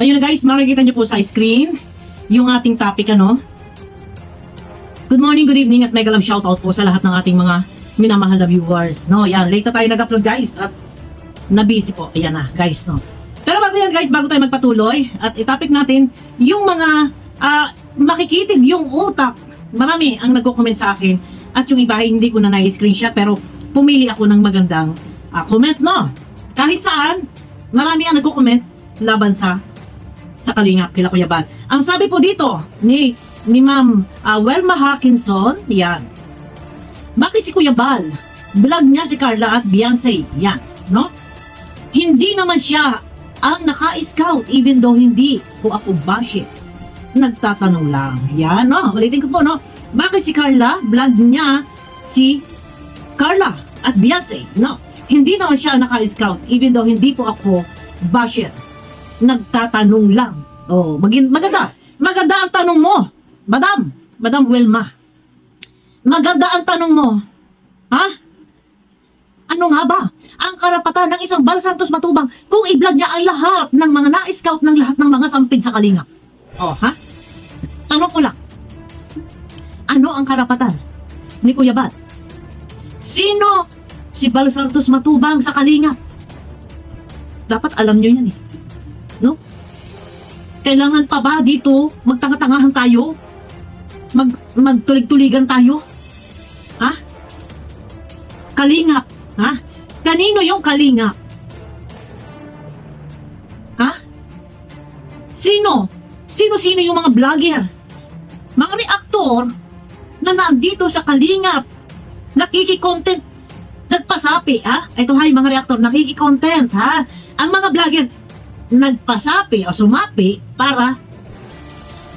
Ayun na guys, makikita nyo po sa screen yung ating topic, ano. Good morning, good evening at mega love shoutout po sa lahat ng ating mga minamahal na viewers. No, yan, late na tayo nag-upload guys at na-busy po. Ayan na guys, no. Pero bago yan guys, bago tayo magpatuloy at i-topic natin yung mga makikitid yung utak. Marami ang nagko-comment sa akin at yung iba hindi ko na na-screenshot pero pumili ako ng magandang comment, no. Kahit saan, marami ang nagko-comment laban sa Kalingap kila Kuya Bal. Ang sabi po dito ni Ma'am Welma Hackinson, yan. Bakit si Kuya Bal? Vlog niya si Carla at Beyonce, yan, no? Hindi naman siya ang naka-scout even though hindi po ako bash it. Nagtatanong lang. Yan, no? Ulitin ko po, no? Bakit si Carla? Vlog niya si Carla at Beyonce, no? Hindi naman siya naka-scout even though hindi po ako bash it. Nagtatanong lang. Oh, maganda. Maganda ang tanong mo. Madam Wilma. Maganda ang tanong mo. Ha? Ano nga ba ang karapatan ng isang Bal Santos Matubang kung i-vlog niya ang lahat ng mga na-scout ng lahat ng mga sampid sa Kalingap? Oh, ha? Tanong ko lang. Ano ang karapatan ni Kuya Bal? Sino si Bal Santos Matubang sa Kalingap? Dapat alam nyo yan eh. No? Kailangan pa ba dito magtanga-tangahan tayo? Magtulig-tuligan tayo? Ha? Kalingap, ha? Kanino yung Kalingap? Ha? Sino? Sino yung mga vlogger? Mga reaktor na nandito sa Kalingap, nakiki-content, nagpasapi, ha? Ito ha, yung mga reaktor, nakiki-content, ha? Ang mga vlogger, nagpasapi o sumapi para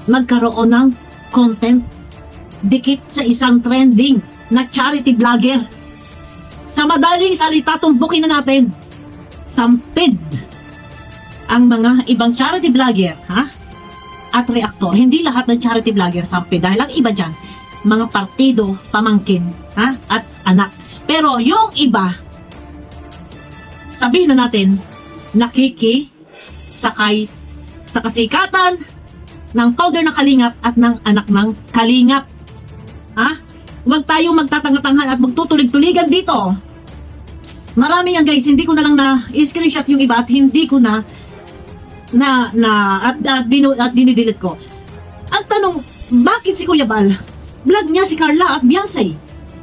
magkaroon ng content dikit sa isang trending na charity vlogger. Sa madaling salita, tumbukin na natin. Sampid ang mga ibang charity vlogger, ha? At reaktor. Hindi lahat ng charity vlogger sampid dahil ang iba dyan, mga partido, pamangkin, ha? At anak. Pero yung iba, sabihin na natin, sakay sa kasikatan ng powder ng Kalingap at ng anak ng Kalingap. Ha? Huwag tayo magtatanga-tangan at magtutulig-tuligan dito. Marami yan guys, hindi ko na lang na-screenshot yung iba at hindi ko na dinidelete ko. Ang tanong, bakit si Kuya Bal? Vlog niya si Carla at Beyonce.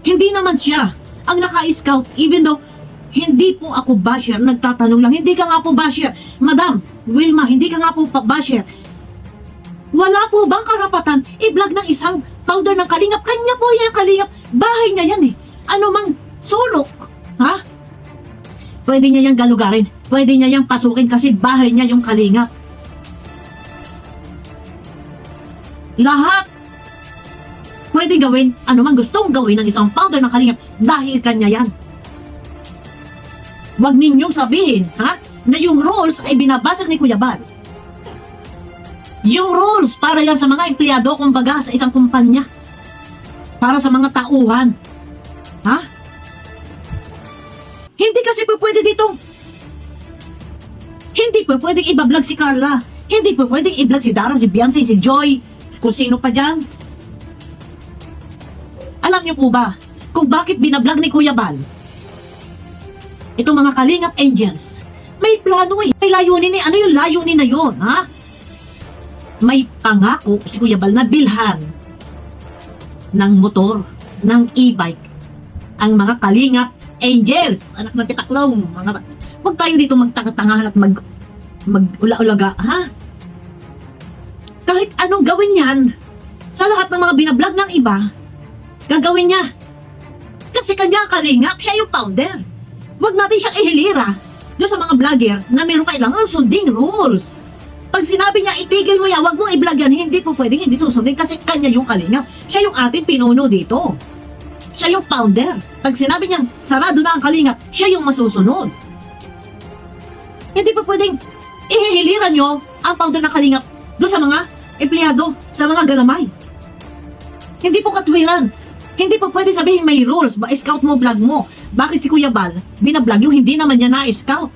Hindi naman siya ang naka-scout even though hindi po ako basher. Nagtatanong lang, hindi ka nga po basher. Madam Wilma, hindi ka nga po basher. Wala po bang karapatan i-vlog ng isang powder ng Kalingap? Kanya po yan Kalingap. Bahay niya yan eh. Ano mang sulok. Ha? Pwede niya yang galugarin. Pwede niya yang pasukin kasi bahay niya yung Kalingap. Lahat pwede gawin. Ano mang gustong gawin ng isang powder ng Kalingap dahil kanya yan. Huwag ninyong sabihin, ha? Na yung rules ay binabasag ni Kuya Bal. Yung rules para yan sa mga empleyado, kumbaga sa isang kumpanya. Para sa mga tauhan. Ha? Hindi kasi po pwede dito. Hindi po pwedeng ibablog si Carla. Hindi po pwedeng i-vlog si Dara, si Beyonce, si Joy, kung sino pa dyan. Alam niyo po ba kung bakit binablog ni Kuya Bal itong mga Kalingap Angels? May plano eh. May layunin eh. Ano yung layunin na yun, ha? May pangako si Kuya Bal na bilhan ng motor, ng e-bike, ang mga Kalingap Angels. Anak ng titaklong. Huwag tayo dito magtangatangahan at mag-ula-ulaga, ha? Kahit anong gawin yan, sa lahat ng mga binablog ng iba, gagawin niya. Kasi kanya Kalingap, siya yung founder. Huwag natin siyang ihilira doon sa mga vlogger na meron kailangan sunding rules. Pag sinabi niya, itigil mo yan, huwag mong i-vlog yan, hindi po pwedeng hindi susundin kasi kanya yung Kalingap. Siya yung ating pinuno dito. Siya yung founder. Pag sinabi niya, sarado na ang Kalingap, siya yung masusunod. Hindi po pwedeng ihihilira nyo ang founder ng Kalingap doon sa mga empleyado, sa mga galamay. Hindi po katwiran. Hindi po pwede sabihin may rules. Scout mo, vlog mo. Bakit si Kuya Bal binablog yung hindi naman niya na-scout?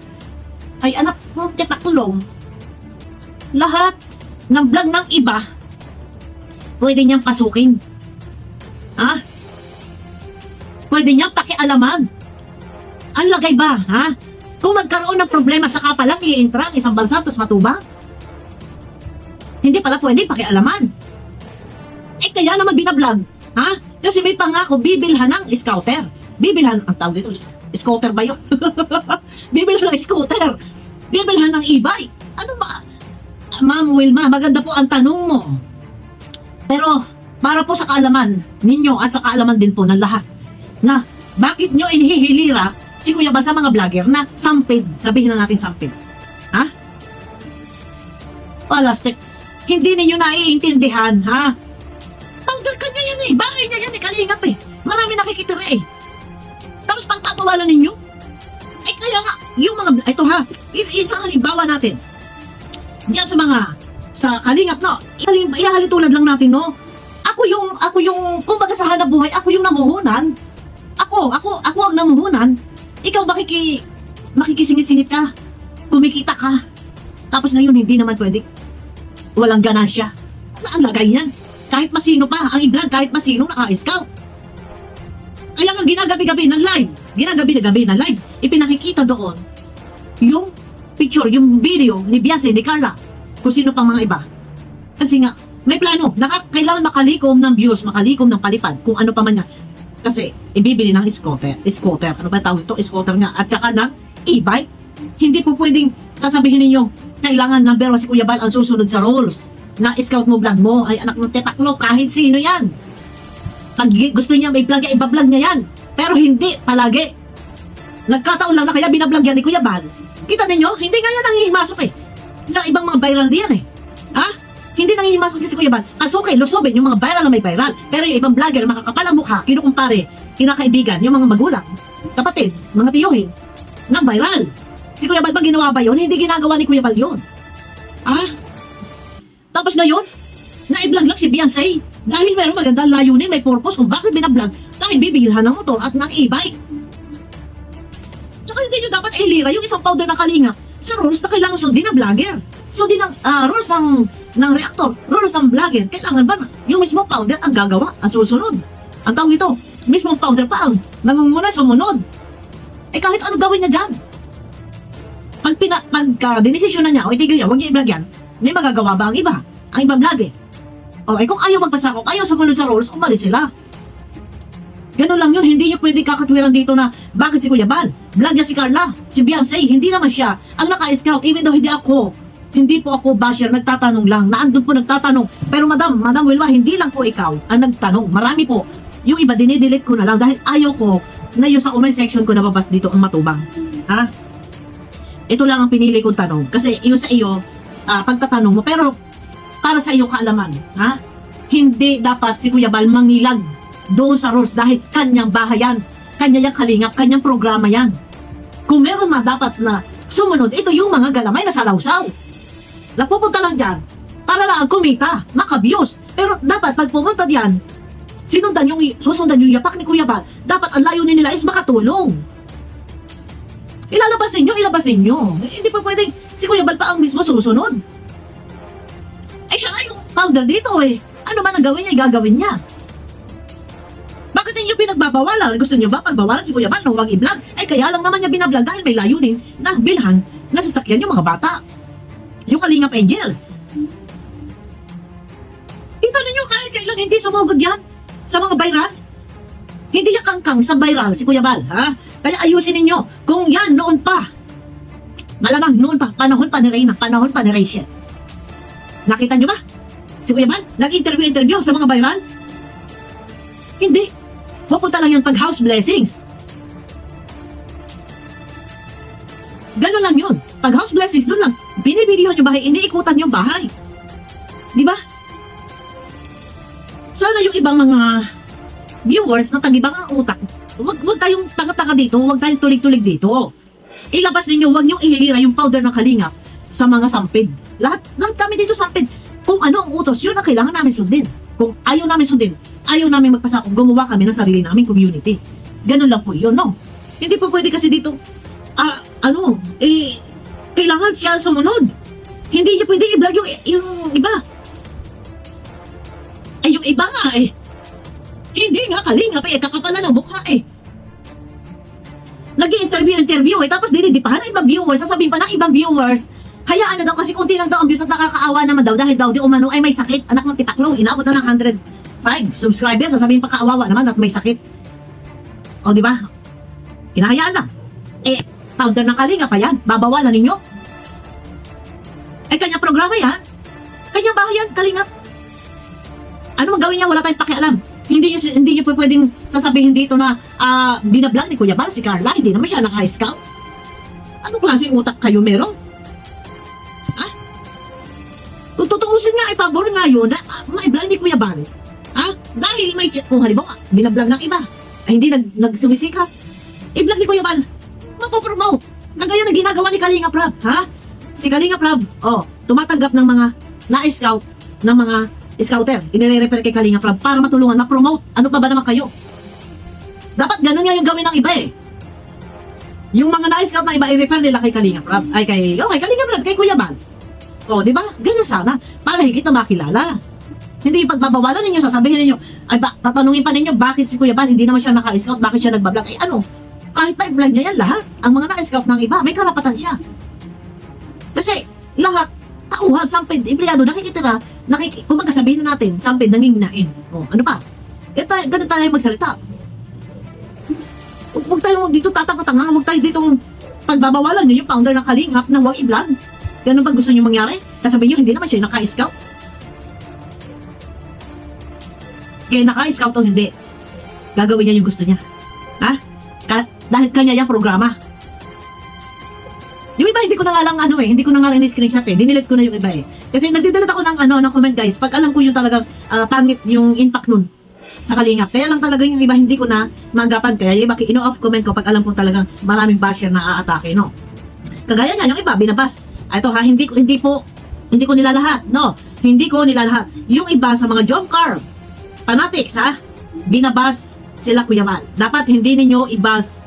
Ay anak, tipaklong. lahat ng vlog ng iba, pwede niyang pasukin. Ha? Pwede niyang pakialaman. Ang lagay ba, ha? Kung magkaroon ng problema, saka pa lang i-intra ang isang bansa, tapos matubang? Hindi pala pwede pakialaman. Eh, kaya naman binablog, ha? Kasi may pangako, bibilhan ng scooter. Bibilhan, ang tawag dito, scooter ba yun? Bibilhan ng scooter. Bibilhan ng e-bike. Ano ba? Ma'am Wilma, maganda po ang tanong mo. Pero, para po sa kaalaman ninyo at sa kaalaman din po ng lahat, na bakit nyo inihihilira si Kuya Bal sa mga vlogger na sampid, sabihin na natin sampid. Ha? Palastik. Hindi ninyo naiintindihan, ha? Powder kanya yan eh. Bahay niya yan eh. Kalingap eh. Marami nakikitira eh. Tapos pagtatawalan ninyo? Eh kaya nga, yung mga, ito ha, isang halimbawa natin. Diyan sa kalingap, no? Ihahalintulad lang natin, no? Ako yung, kumbaga sa hanap buhay, ako yung namuhunan. Ako ang namuhunan. Ikaw makikisingit-singit ka. Kumikita ka. Tapos ngayon, hindi naman pwede. Walang ganansya. Ang lagay niyan. Kahit masino pa, ang i-vlog, kahit masino naka-scout. Kaya nga ginagabi-gabi ng live. Ginagabi-gabi ng live. Ipinakikita doon yung picture, yung video ni Biase, ni Carla, kung sino pang mga iba. Kasi nga, may plano. Kailangan makalikom ng views, makalikom ng palipad, kung ano pa man niya. Kasi, ibibili ng scooter. Ano ba tawag ito? Scooter nga. At saka ng e-bike. Hindi po pwedeng sasabihin ninyo, kailangan number 1 si Kuya Bal ang susunod sa rules. Na scout mo, vlog mo, ay anak ng tetaklo, kahit sino yan. Pag gusto niya may vlog, iba-vlog niya yan. Pero hindi, palagi. Nagkataon lang na kaya binablog yan ni Kuya Bal. Kita ninyo, hindi nga yan nangihimasok eh. Sa ibang mga viral diyan eh. Ha? Hindi nangihimasok kasi Kuya Bal. Kasukay, lusobin yung mga viral na may viral. Pero yung ibang vlogger, makakapal ang mukha, kinukumpare, kinakaibigan, yung mga magulang, kapatid, mga tiyuhin, na viral. Si Kuya Bal ba ginawa ba yun? Hindi ginagawa ni Kuya Bal yun. Ah? Tapos ngayon, na-vlog lang si Beyonce. Dahil meron magandang layunin, may purpose kung bakit binablog. Dahil bibilhan ng motor at ng e-bike. Tsaka hindi nyo dapat ilira yung isang powder na kalinga sa rules na kailangan sundin ng vlogger. Sundin ng rules ng reactor, rules ng vlogger. Kailangan ba yung mismo powder ang gagawa, ang susunod? Ang tawag ito, mismo powder pa ang nangunguna sumunod. Eh kahit ano gawin niya dyan. Pagka dinesisyon na niya, o itigil niya, huwag niya i-vlog yan, may magagawa ba ang iba? Ang ibang vlog eh. O kung ayaw magpasakop, ayaw sumunod sa rules, umalis sila. Ganun lang yun, hindi nyo pwede kakatwiran dito na bakit si Kuya Bal? Vlog niya si Carla, si Beyonce, hindi naman siya ang naka-scout, even though hindi po ako basher, nagtatanong lang, naandun po nagtatanong. Pero Madam Wilma, hindi lang po ikaw ang nagtanong, marami po. Yung iba, dinidelete ko na lang dahil ayaw ko na yung sa comment section ko nababas dito ang matubang. Ha? Ito lang ang pinili kong tanong. Kasi yun sa iyo, pagtatanong mo, pero para sa iyo kaalaman, ha? Hindi dapat si Kuya Bal mangilag doon sa rules dahil kanyang bahayan, kanyang kalingap, kanyang programa yan. Kung meron man dapat na sumunod, ito yung mga galamay na salawsaw. Napupunta lang dyan para lang kumita, maka-views. Pero dapat pag pumunta diyan, susundan yung yapak ni Kuya Bal, dapat ang layunin nila is makatulong. Ilabas ninyo. Hindi pa pwedeng si Kuya Bal pa ang mismo susunod. Eh siya nga yung founder dito eh. Ano man ang gawin niya, gagawin niya. Bakit ninyo pinagbabawalan? Gusto niyo ba pagbawalan si Kuya Bal na huwag i-vlog? Eh kaya lang naman niya binablog dahil may layunin na bilhan na sasakyan yung mga bata. Yung Kalingap Angels. Kita ninyo kahit kailan hindi sumugod yan sa mga viral. Hindi yan kangkang sa viral si Kuya Bal, ha? Kaya ayusin ninyo. Kung yan noon pa, malamang noon pa, panahon pa ni Reyna, panahon pa ni Rachel. Nakita nyo ba? Si Kuya Bal, nag-interview sa mga viral? Hindi. Pupunta lang yun pag house blessings. Gano'n lang yun. Pag house blessings, doon lang. Binibidihan yung bahay, iniikutan yung bahay. Di ba? Sana yung ibang mga viewers na tagibang ang utak, wag tayong tanga-tanga dito, wag tayong tulig-tulig dito. Ilabas ninyo, wag niyong ihilira yung powder ng Kalingap sa mga sampid. Lahat kami dito sampid. Kung ano ang utos, yun ang kailangan namin sundin. Kung ayaw namin sundin, ayaw namin magpasakop, gumawa kami ng sarili naming community. Ganun lang po yun, no? Hindi po pwede kasi dito, kailangan siya sumunod. Hindi niyo pwede i-vlog yung iba. Eh, yung iba nga eh. Hindi nga, Kalingap eh, kakapalan ng mukha eh. Nag-i-interview eh, tapos dinidipahan ng ibang viewers, sasabihin pa ng ibang viewers, hayaan na daw kasi kunti lang daw ang views at nakakaawa naman daw dahil daw di umano ay may sakit. Anak ng titaklong, inabot na ng 105 subscribers, sasabihin pa kaawawa naman at may sakit. O di ba? Hinahayaan lang. Eh, founder ng Kalingap pa yan, babawalan ninyo. Eh, kanyang programa yan. Kanyang bahay yan, Kalingap. Ano mang gawin niya, wala tayong pakialam. Hindi niyo po pwedeng sasabihin dito na binablog ni Kuya Bal si Carla, hindi naman siya naka-scout. Anong klaseng utak kayo meron? Ha? Kung tutuusin nga, ipabor nga yun, ma-vlog ni Kuya Bal. Ha? Dahil may, kung halimbawa, binablog ng iba, ay hindi nagsumisikap. I-vlog ni Kuya Bal, mapopromote. Kagaya na ginagawa ni Kalinga Prab, ha? Si Kalinga Prab, tumatanggap ng mga na-scout, ng mga scouter, inire-refer kay Kalinga Prab para matulungan, ma-promote. Ano pa ba naman kayo? Dapat ganun nga yung gawin ng iba eh. Yung mga na-scout na iba, i-refer nila kay Kalinga Prab. Ay, kay Kalinga Prab, kay Kuya Bal. O, di ba? Ganun sana. Para higit na makilala. Hindi pagbabawalan ninyo, sasabihin ninyo, ay tatanungin pa ninyo, bakit si Kuya Bal, hindi naman siya naka-scout, bakit siya nagbablog? Ay, ano? Kahit na i-vlog niya yan, lahat. Ang mga na-scout ng iba, may karapatan siya. Kasi, lahat, tauhan, sampid, empleyado, nakikitira, kumbaga sabihin na natin, sampid, nanginginain. O, ano pa? Ganun tayo magsalita. Huwag tayo dito tatanga-tanga, huwag tayo dito pagbabawalan nyo yung founder ng Kalingap na huwag i-vlog. Ganun ba gusto nyo mangyari? Kasabihin nyo, hindi naman siya naka-scout. Kaya naka-scout o hindi, gagawin niya yung gusto niya. Ha? Dahil kanya yung programa. Yung iba, hindi ko na nga lang hindi ko na nga lang ni-screenshot eh. Dinilit ko na yung iba eh. Kasi nagdidalat ako ng comment guys, pag alam ko yung talagang pangit yung impact nun sa Kalingap. Kaya lang talaga yung iba hindi ko na maagapan. Kaya yung iba, ino-off comment ko pag alam ko talagang maraming basher na aatake, no? Kagaya nga, yung iba, binabas. Ito ha, hindi ko nilalahat, no? Hindi ko nilalahat. Yung iba sa mga job car, fanatics ha, binabas sila Kuya Bal. Dapat hindi ninyo ibas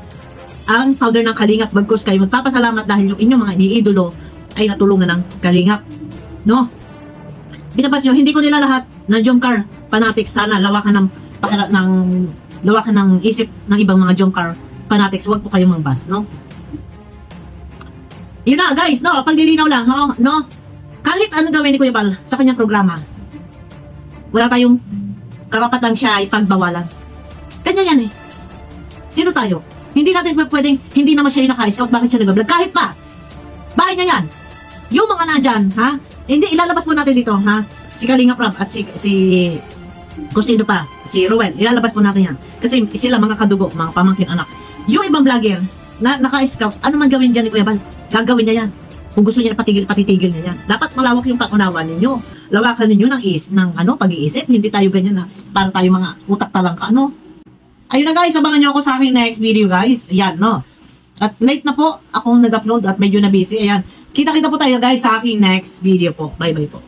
ang founder ng Kalingap, bagkus kayo magpapasalamat dahil yung inyong mga iniidolo ay natulungan ng Kalingap, no? Binabas nyo, hindi ko nila lahat ng Jomcar fanatics. Sana lawakan ng isip ng ibang mga Jomcar fanatics. Huwag po kayong mangbas, no? Yun na guys, no? Paglilinaw lang, no? Kahit anong gawin ni Kuya Bal sa kanyang programa, wala tayong karapatan siya ay pagbawalan. Kanya yan eh. Sino tayo? Hindi natin pwedeng, hindi naman siya yung naka-scout, bakit siya nag-vlog? Kahit pa, bahay niya yan. Yung mga nandyan, ha? Hindi, ilalabas po natin dito, ha? Si Kalinga Prab at si kung sino pa, si Ruel, ilalabas po natin yan. Kasi sila mga kadugo, mga pamangkin anak. Yung ibang vlogger na naka-scout, ano man gawin dyan ni Kuya Bal? Gagawin niya yan. Kung gusto niya patitigil niya yan. Dapat malawak yung pangunawa ninyo. Lawakan ninyo ng pag-iisip. Hindi tayo ganyan na para tayo mga utak talangka, ano? Ayun na guys, abangan nyo ako sa aking next video guys. Ayan, no? At late na po akong nag-upload at medyo na busy. Ayan, kita-kita po tayo guys sa aking next video po. Bye-bye po.